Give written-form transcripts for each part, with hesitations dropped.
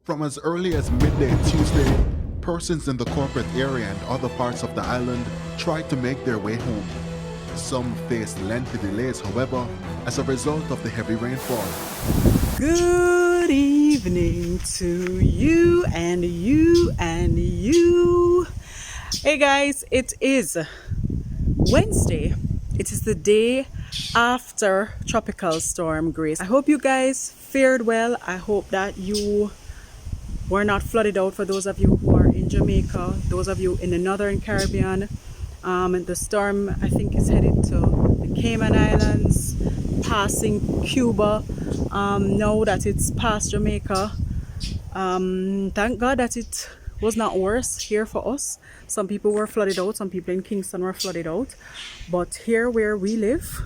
From as early as midday Tuesday, persons in the corporate area and other parts of the island tried to make their way home. Some faced lengthy delays, however, as a result of the heavy rainfall. Good evening to you and you and you. Hey guys, it is Wednesday. It is the day after Tropical Storm Grace. I hope you guys fared well. I hope that you were not flooded out. For those of you who are in Jamaica, those of you in the Northern Caribbean, the storm I think is headed to the Cayman Islands, passing Cuba. Now that it's past Jamaica, thank God that it was not worse here for us. Some people were flooded out, some people in Kingston were flooded out, but here where we live,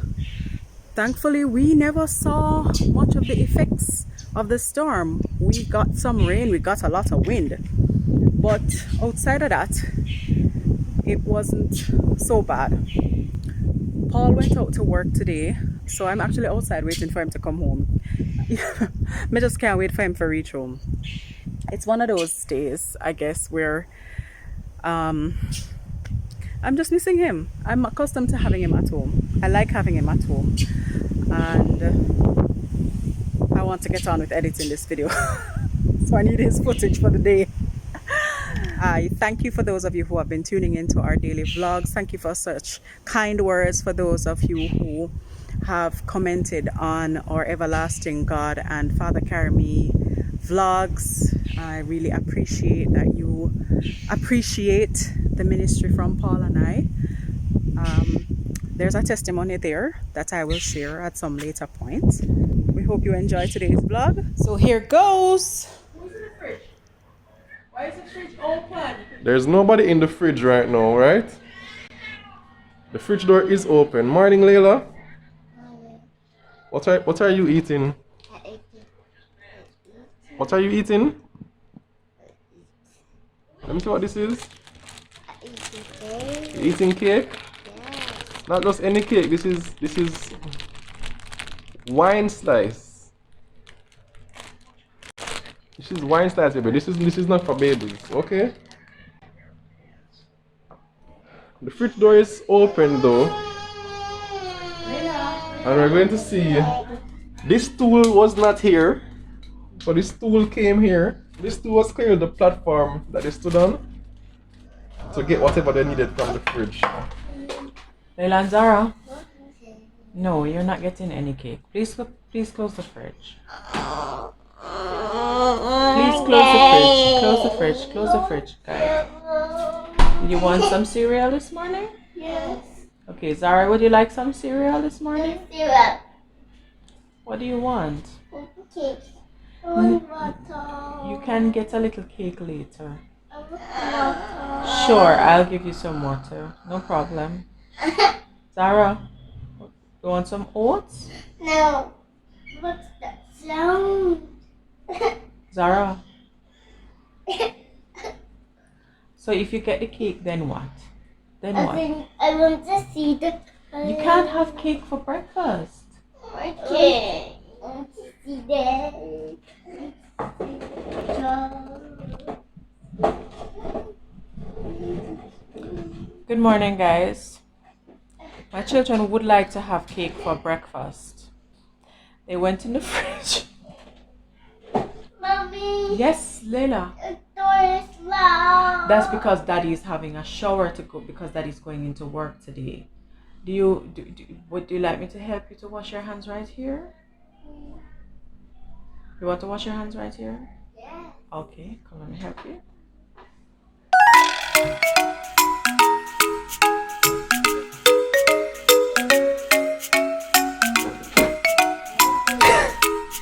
thankfully we never saw much of the effects of the storm. We got some rain, we got a lot of wind, but outside of that it wasn't so bad. Paul went out to work today, so I'm actually outside waiting for him to come home. I just can't wait for him to reach home. It's one of those days, I guess, where I'm just missing him. I'm accustomed to having him at home. I like having him at home, and I want to get on with editing this video. So I need his footage for the day. I thank you for those of you who have been tuning into our daily vlogs. Thank you for such kind words for those of you who have commented on our Everlasting God and Father Carry Me vlogs. I really appreciate that you appreciate the ministry from Paul and I. There's a testimony there that I will share at some later point. We hope you enjoy today's vlog. So here goes. Who's in the fridge? Why is the fridge open? There's nobody in the fridge right now, right? The fridge door is open. Morning, Leila. What are you eating? What are you eating? Let me see what this is. You're eating cake? Not just any cake. This is wine slice. This is wine slice, baby. This is not for babies, okay? The fridge door is open though, and we're going to see. This stool was not here, so this stool came here. This stool was clearly the platform that they stood on to get whatever they needed from the fridge. Leila and Zahra? No, you're not getting any cake. Please close the fridge. Please close the fridge. Close the fridge. Close the fridge, guys. You want some cereal this morning? Yes. Okay, Zahra, would you like some cereal this morning? Syrup. What do you want? Cake. I want water. You can get a little cake later. I want water. Sure, I'll give you some water. No problem. Zahra, you want some oats? No. What's that sound? Zahra. So if you get the cake, then what? Then what? I want to see the. You can't have cake for breakfast. Okay. I want to see the. Good morning, guys. My children would like to have cake for breakfast. They went in the fridge. Mommy. Yes, Leila. The door is loud. That's because Daddy is having a shower to go because Daddy's going into work today. Would you like me to help you to wash your hands right here? You want to wash your hands right here? Yeah. Okay, come let me help you.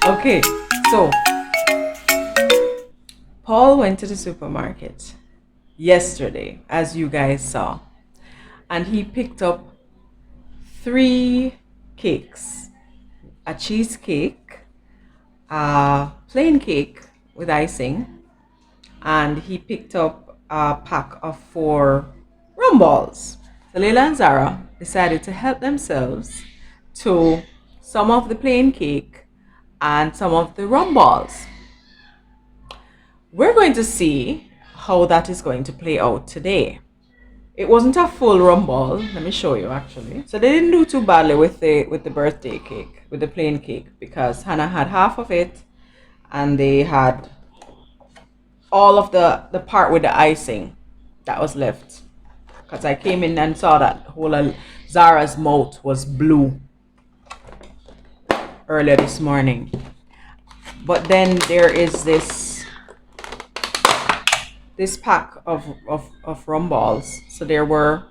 Okay, so Paul went to the supermarket yesterday, as you guys saw, and he picked up 3 cakes: a cheesecake, a plain cake with icing, and he picked up a pack of 4 rum balls. So Leila and Zahra decided to help themselves to some of the plain cake and some of the rum balls. we're going to see how that is going to play out today. It wasn't a full rumble. Let me show you actually. So they didn't do too badly with the birthday cake, with the plain cake, because Hannah had half of it and they had all of the part with the icing that was left. Because I came in and saw that whole Zahra's mouth was blue earlier this morning. But then there is this pack of rum balls. So there were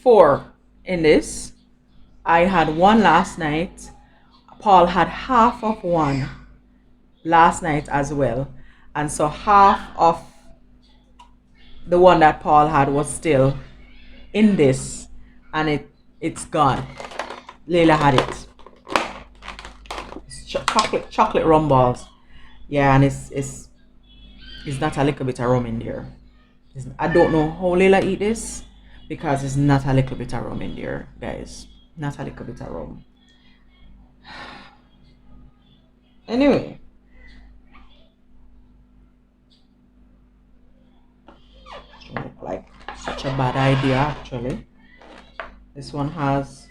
4 in this. I had one last night. Paul had half of one last night as well. And so half of the one that Paul had was still in this, and it's gone. Leila had it. It's chocolate rum balls. Yeah, and it's not a little bit of rum in there. I don't know how Leila eat this because it's not a little bit of rum in there, guys. Not a little bit of rum. Anyway. Look like such a bad idea actually. This one has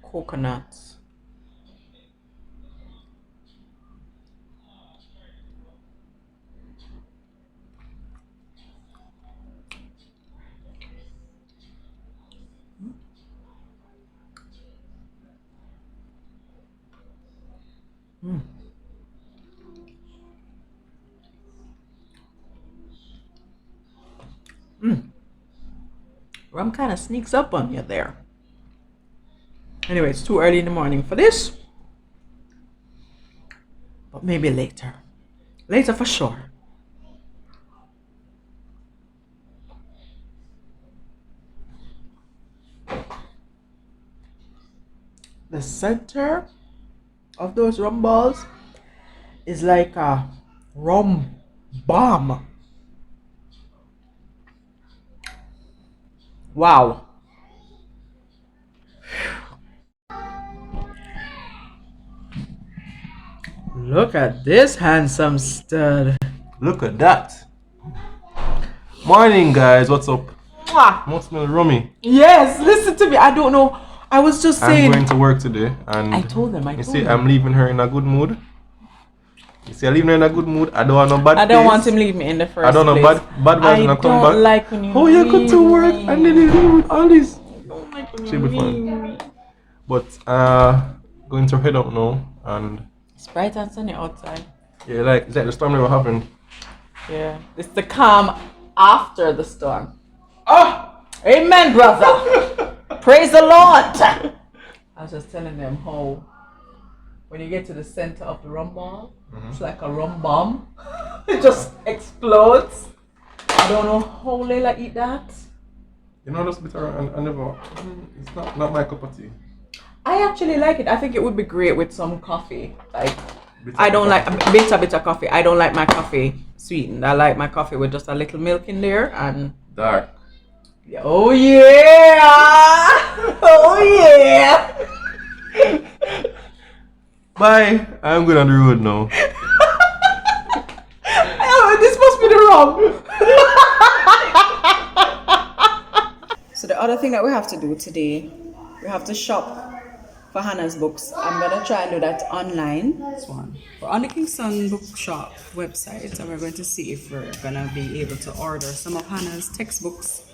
coconuts. Rum kind of sneaks up on you there. Anyway, it's too early in the morning for this. But maybe later. Later for sure. The center of those rum balls is like a rum bomb. Wow. Look at this handsome stud. Look at that. Morning, guys. What's up? Mwah. Must smell rummy. Yes, listen to me. I don't know. I was just saying. I'm going to work today, and I told them. You see, I'm leaving her in a good mood. You see, I'm leaving her in a good mood. I don't want no bad. I don't want him to leave me in the first place. I don't know bad vibes gonna come back. I don't like when you. Oh, you go to work and then you leave with all this. I don't like when She'll you be leave fine. me. But going to head out now, and It's bright and sunny outside. yeah, it's like the storm never happened. Yeah, it's the calm after the storm. Oh, amen, brother. Praise the Lord. I was just telling them how when you get to the center of the rum ball, it's like a rum bomb. It just explodes. I don't know how Leila eat that. You know, just bitter and never. It's not my cup of tea. I actually like it. I think it would be great with some coffee. Like Bitter I don't like coffee. bitter coffee. I don't like my coffee sweetened. I like my coffee with just a little milk in there and Dark. oh yeah! Oh yeah! Bye. I'm going on the road now. Oh, this must be the rum. So the other thing that we have to do today, we have to shop for Hannah's books. I'm gonna try and do that online. This one. We're on the Kingston Bookshop website, and we're going to see if we're gonna be able to order some of Hannah's textbooks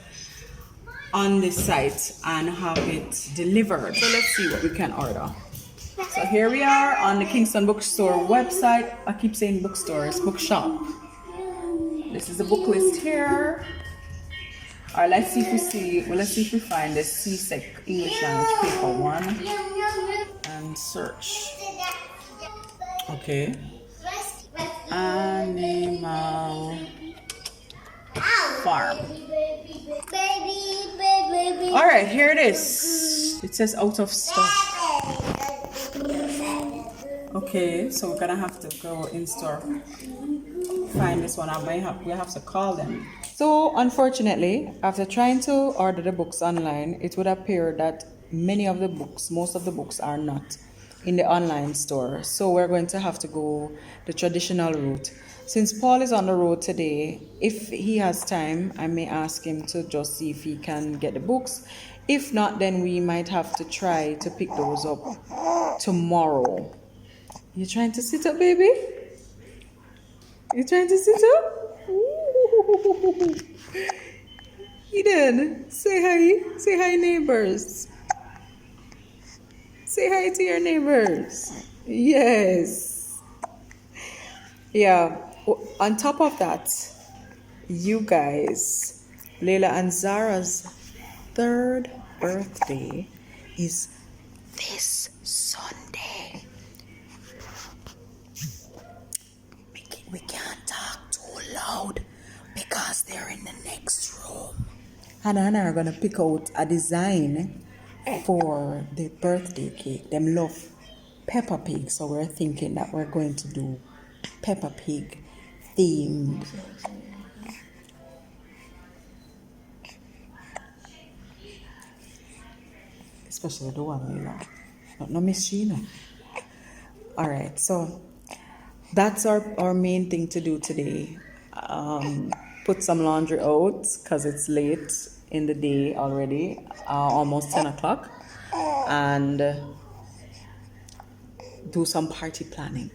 on this site and have it delivered. So let's see what we can order. So here we are on the Kingston Bookstore website. I keep saying bookstores, bookshop. This is the book list here. Alright, let's see if we find the CSEC English language paper 1 and search. Okay. Animal Farm. Alright, here it is. It says out of stock. Okay, so we're gonna have to go in store, find this one. We have to call them. So unfortunately, after trying to order the books online, it would appear that most of the books are not in the online store. So we're going to have to go the traditional route. Since Paul is on the road today, if he has time, I may ask him to just see if he can get the books. If not, then we might have to try to pick those up tomorrow. You trying to sit up, baby? You trying to sit up? Ooh. Eden, say hi. Say hi, neighbors. Say hi to your neighbors. Yes. Yeah. On top of that, you guys, Leila and Zahra's third birthday is this Sunday. We can't talk too loud because they're in the next room. Hannah and I are going to pick out a design for the birthday cake. Them love Peppa Pig, so we're thinking that we're going to do Peppa Pig themed. Especially the one we love. No Miss Sheena. Alright, so that's our main thing to do today. Put some laundry out because it's late in the day already, almost 10 o'clock, and do some party planning.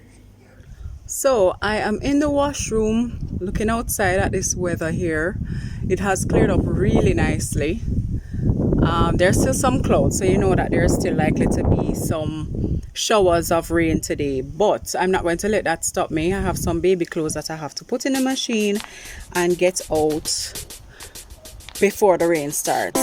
So I am in the washroom looking outside at this weather here. It has cleared up really nicely. There's still some clouds, so you know that there's still likely to be some showers of rain today, but I'm not going to let that stop me. I have some baby clothes that I have to put in the machine and get out before the rain starts.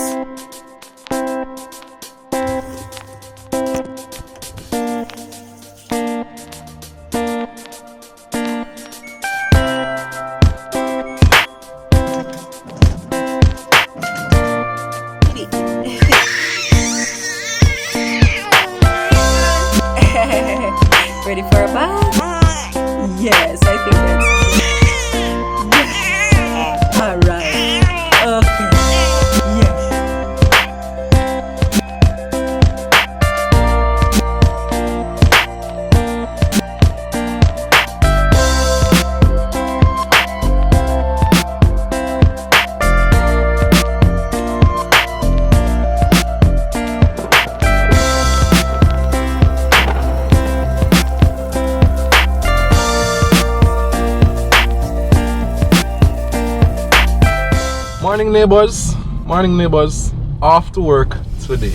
Ready for a bath? Yes, I think that's all right. Okay. Yes. Morning neighbors, off to work today.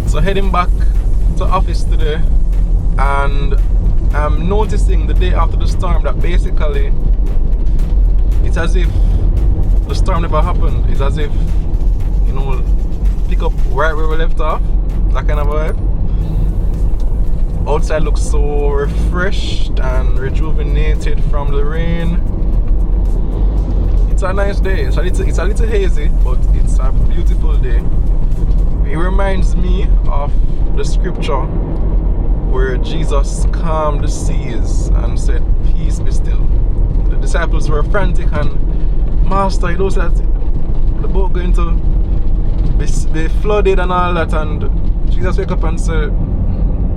So heading back to office today, and I'm noticing the day after the storm that basically it's as if the storm never happened. It's as if, you know, pick up right where we left off, that kind of vibe. Outside looks so refreshed and rejuvenated from the rain. It's a nice day. It's a little hazy, but it's a beautiful day. It reminds me of the scripture where Jesus calmed the seas and said, "Peace be still." The disciples were frantic and, "Master, you know that the boat going to be flooded and all that," and Jesus wake up and said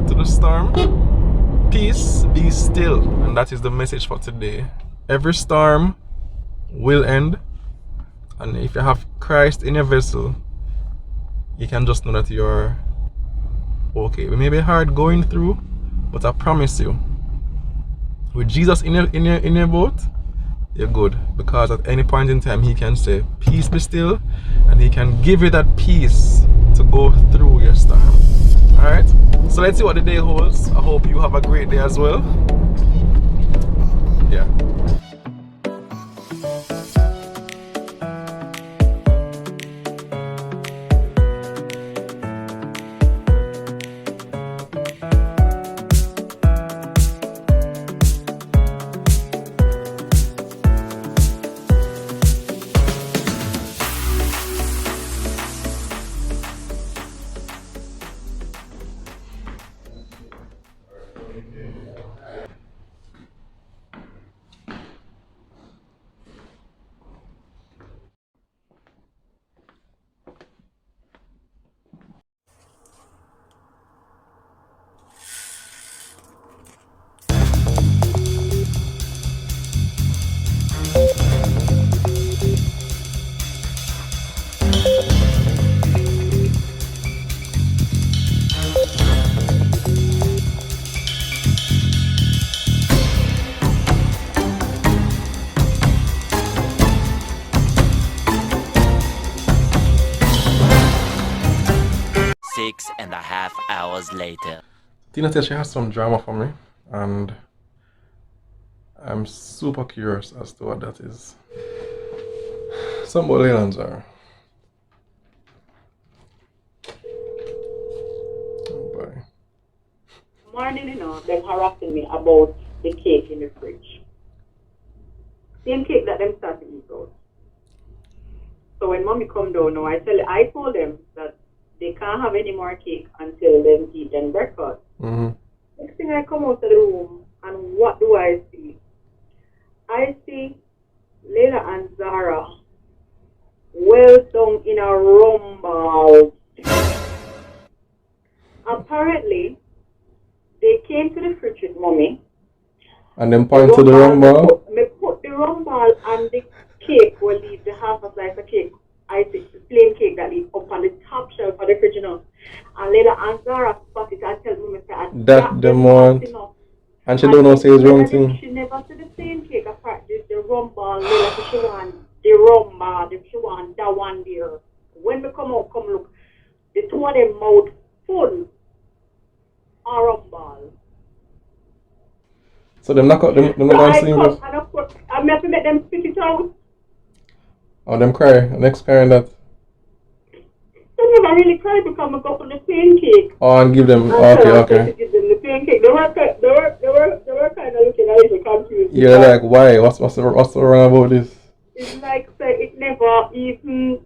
to the storm, "Peace be still." And that is the message for today. Every storm will end, and if you have Christ in your vessel, you can just know that you're okay. It may be hard going through, but I promise you, with Jesus in your boat, you're good. Because at any point in time, He can say, "Peace be still," and He can give you that peace to go through your storm. Alright? So let's see what the day holds. I hope you have a great day as well. Yeah. 2.5 hours later. Tina says she has some drama for me, and I'm super curious as to what that is. Some about Leila and Zahra. Oh boy. Morning, them harassing me about the cake in the fridge. Same cake that them started to eat out. So when mommy come down now, I told them that they can't have any more cake until them eat them breakfast. Next thing I come out of the room, and what do I see? I see Leila and Zahra well down in a rumble. Apparently, they came to the fridge with mommy. And then point to the rumble. Me put the rumble and the cake will leave the half a slice of cake. I think the plain cake that leaves up on the top shelf of the fridge, And Leila and Zahra spot it and tell mommy that the month. And she don't know say it's wrong thing. She never see the plain cake apart the rumble. Leila said she want the rumble, she want that one there. When we come out, come look, the two of them mouth full of rumble. So them not going to see this? I have to make them spit it out. Oh, them cry. Next crying that. They never really cry because I go for the plain cake. Oh, and give them. Okay. Give them the plain cake. They were kind of looking a little confused. Yeah, like why? What's the wrong about this? It's like say it never even.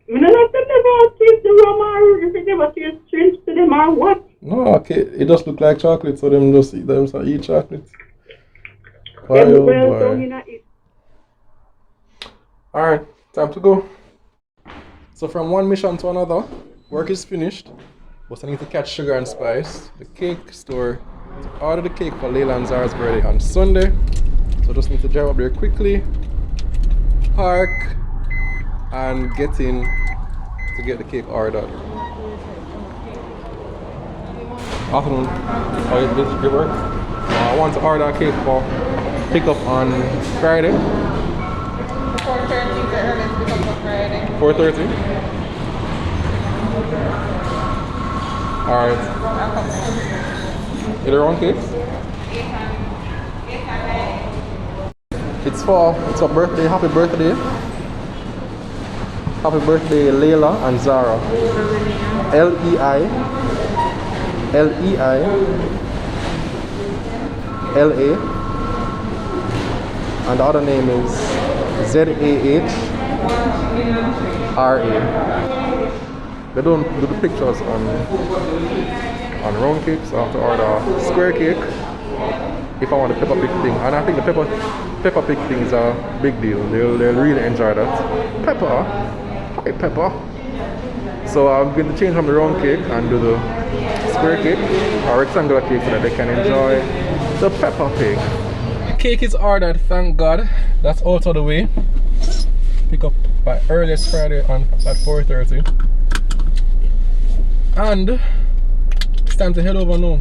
I don't know if they never taste the rum or if it never tastes strange to them or what. No, okay. It just look like chocolate, so them just eat chocolate. Why, Them oh well boy. down in it. Alright, time to go. So from one mission to another, work is finished. But I need to catch Sugar and Spice, the cake store, to order the cake for Leila and Zahra's birthday on Sunday. So just need to drive up there quickly, park, and get in to get the cake ordered. Afternoon. Oh, you did good work? I want to order a cake for pick up on Friday. 4:30 the earliest pick up on Friday. 4:30? Alright. Are there wrong cakes? It's a birthday, happy birthday. Happy birthday Leila and Zahra. Leila and the other name is Zahra. They don't do the pictures on round cake, so I have to order square cake if I want the pepper pig thing. And I think the pepper pig thing is a big deal. They'll really enjoy that. Pepper, hi pepper. So I'm going to change from the round cake and do the square cake or rectangular cake so that they can enjoy the pepper pig. The cake is ordered, thank God. That's out of the way. Pick up by earliest Friday at 4:30. And it's time to head over now.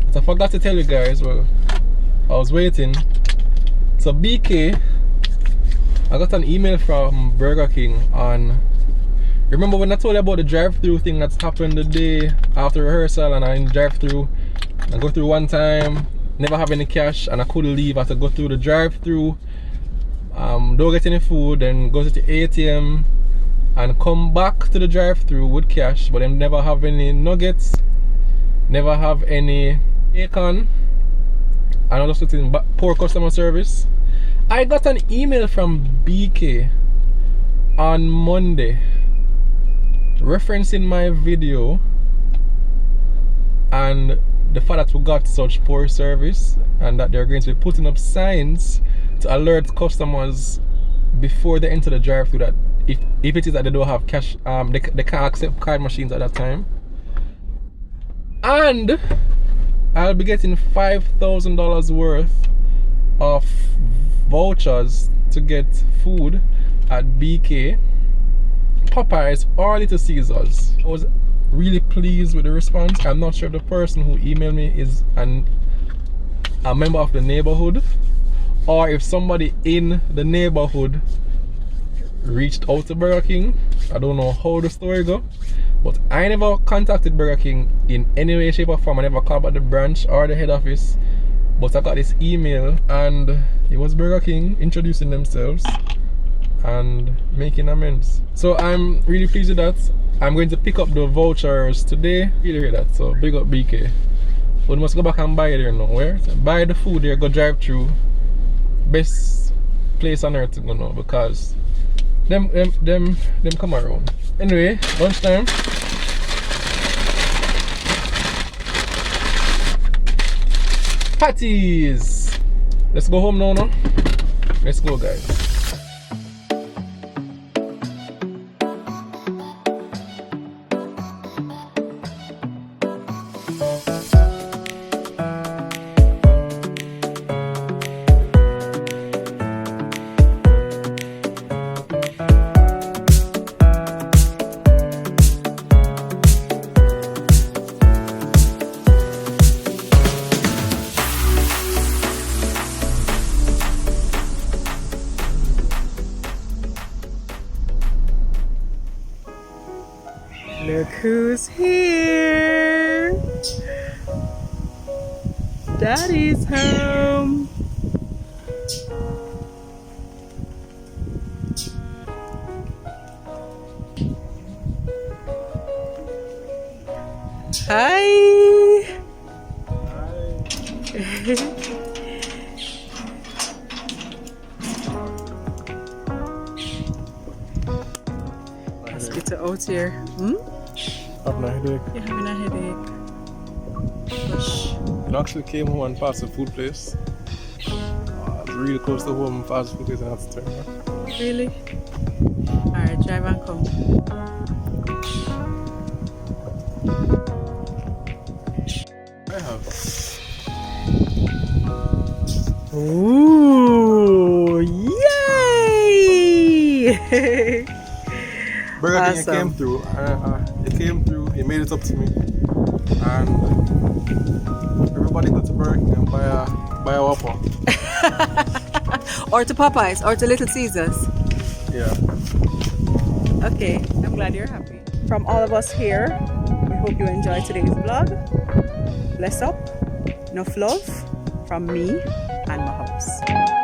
But I forgot to tell you guys, well, I was waiting. So BK, I got an email from Burger King on, remember when I told you about the drive-through thing that's happened the day after rehearsal, and I drive-through, I go through one time, never have any cash, and I couldn't leave. I had to go through the drive-through, don't get any food, then go to the ATM and come back to the drive-through with cash, but then never have any nuggets, never have any bacon, and I was just getting poor customer service. I got an email from BK on Monday referencing my video and the fact that we got such poor service, and that they're going to be putting up signs to alert customers before they enter the drive-through that if it is that they don't have cash, they can't accept card machines at that time. And I'll be getting $5,000 worth of vouchers to get food at BK, Popeyes, or Little Caesars. I was really pleased with the response. I'm not sure if the person who emailed me is a member of the neighborhood, or if somebody in the neighborhood reached out to Burger King. I don't know how the story go, but I never contacted Burger King in any way, shape or form. I never called about the branch or the head office, but I got this email and it was Burger King introducing themselves and making amends. So I'm really pleased with that. I'm going to pick up the vouchers today. Really hear that, so big up BK. But we must go back and buy there now. Where? So buy the food there, go drive through. Best place on earth to go now because them come around. Anyway, lunchtime. Patties! Let's go home now, no? Let's go, guys. Look who's here! Daddy's home! Hi! Let's get it out here. Hmm? Having a headache. You're having a headache. Gosh. I actually came home and passed the food place. It's really close to home, fast food place, and I had to turn back. Really? Alright, drive and come. I have. Ooh! Yay! Burger King, Awesome. came through. It came through. He made it up to me, and everybody go to Burger King and buy a Whopper. Or to Popeyes, or to Little Caesars. Yeah. Okay, I'm glad you're happy. From all of us here, we hope you enjoyed today's vlog. Bless up, enough love from me and my house.